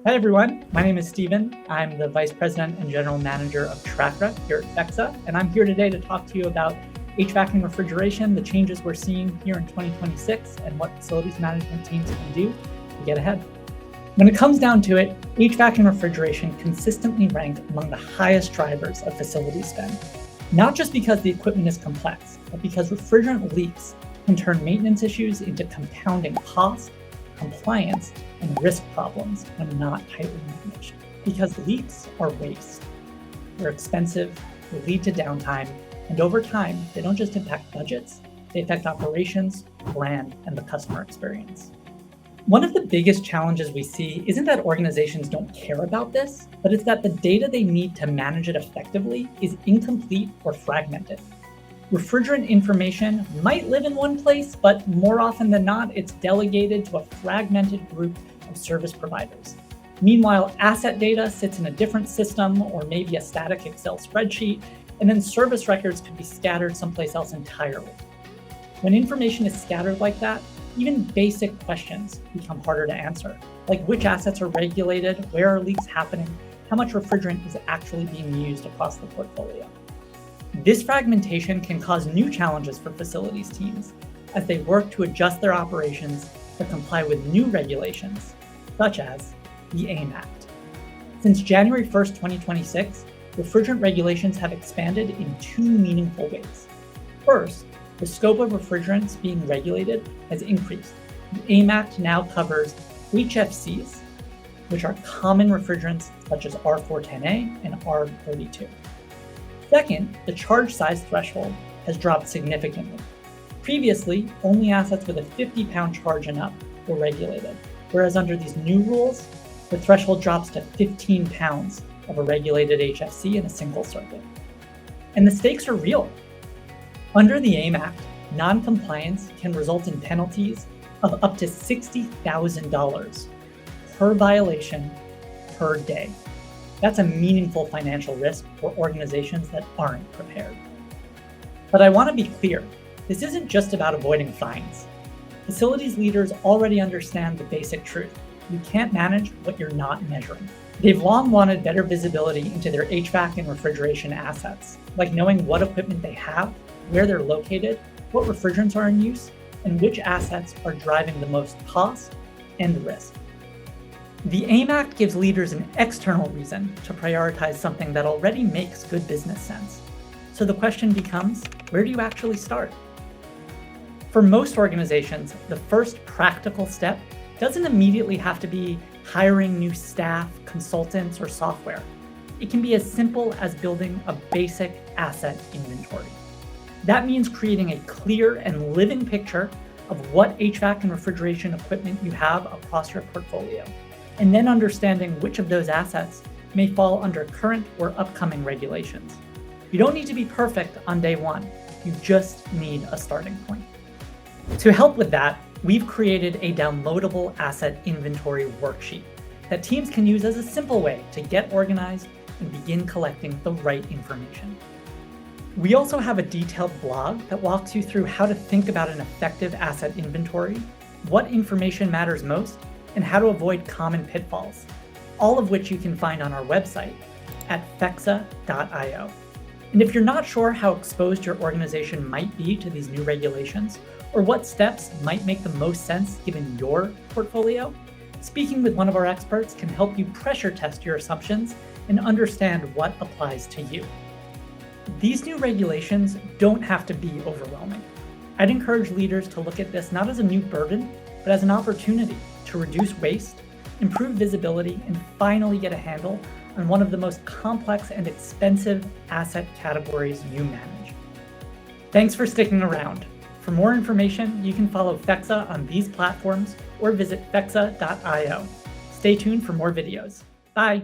Hi everyone, my name is Steven. I'm the Vice President and General Manager of Trakref here at Fexa, and I'm here today to talk to you about HVAC and refrigeration, the changes we're seeing here in 2026, and what facilities management teams can do to get ahead. When it comes down to it, HVAC and refrigeration consistently rank among the highest drivers of facility spend, not just because the equipment is complex, but because refrigerant leaks can turn maintenance issues into compounding cost, compliance, and risk problems when not tightly managed. Because leaks are waste. They're expensive, they lead to downtime, and over time, they don't just impact budgets, they affect operations, brand, and the customer experience. One of the biggest challenges we see isn't that organizations don't care about this, but it's that the data they need to manage it effectively is incomplete or fragmented. Refrigerant information might live in one place, but more often than not, it's delegated to a fragmented group of service providers. Meanwhile, asset data sits in a different system or maybe a static Excel spreadsheet, and then service records could be scattered someplace else entirely. When information is scattered like that, even basic questions become harder to answer, like which assets are regulated, where are leaks happening, how much refrigerant is actually being used across the portfolio. This fragmentation can cause new challenges for facilities teams as they work to adjust their operations to comply with new regulations, such as the AIM Act. Since January 1st, 2026, refrigerant regulations have expanded in two meaningful ways. First, the scope of refrigerants being regulated has increased. The AIM Act now covers HFCs, which are common refrigerants such as R410A and R32. Second, the charge size threshold has dropped significantly. Previously, only assets with a 50-pound charge and up were regulated, whereas under these new rules, the threshold drops to 15 pounds of a regulated HFC in a single circuit. And the stakes are real. Under the AIM Act, non-compliance can result in penalties of up to $60,000 per violation per day. That's a meaningful financial risk for organizations that aren't prepared. But I want to be clear, this isn't just about avoiding fines. Facilities leaders already understand the basic truth. You can't manage what you're not measuring. They've long wanted better visibility into their HVAC and refrigeration assets, like knowing what equipment they have, where they're located, what refrigerants are in use, and which assets are driving the most cost and risk. The AIM Act gives leaders an external reason to prioritize something that already makes good business sense. So the question becomes, where do you actually start? For most organizations, the first practical step doesn't immediately have to be hiring new staff, consultants, or software. It can be as simple as building a basic asset inventory. That means creating a clear and living picture of what HVAC and refrigeration equipment you have across your portfolio, and then understanding which of those assets may fall under current or upcoming regulations. You don't need to be perfect on day one. You just need a starting point. To help with that, we've created a downloadable asset inventory worksheet that teams can use as a simple way to get organized and begin collecting the right information. We also have a detailed blog that walks you through how to think about an effective asset inventory, what information matters most, and how to avoid common pitfalls, all of which you can find on our website at fexa.io. And if you're not sure how exposed your organization might be to these new regulations, or what steps might make the most sense given your portfolio, speaking with one of our experts can help you pressure test your assumptions and understand what applies to you. These new regulations don't have to be overwhelming. I'd encourage leaders to look at this not as a new burden, but as an opportunity to reduce waste, improve visibility, and finally get a handle on one of the most complex and expensive asset categories you manage. Thanks for sticking around. For more information, you can follow Fexa on these platforms or visit fexa.io. Stay tuned for more videos. Bye.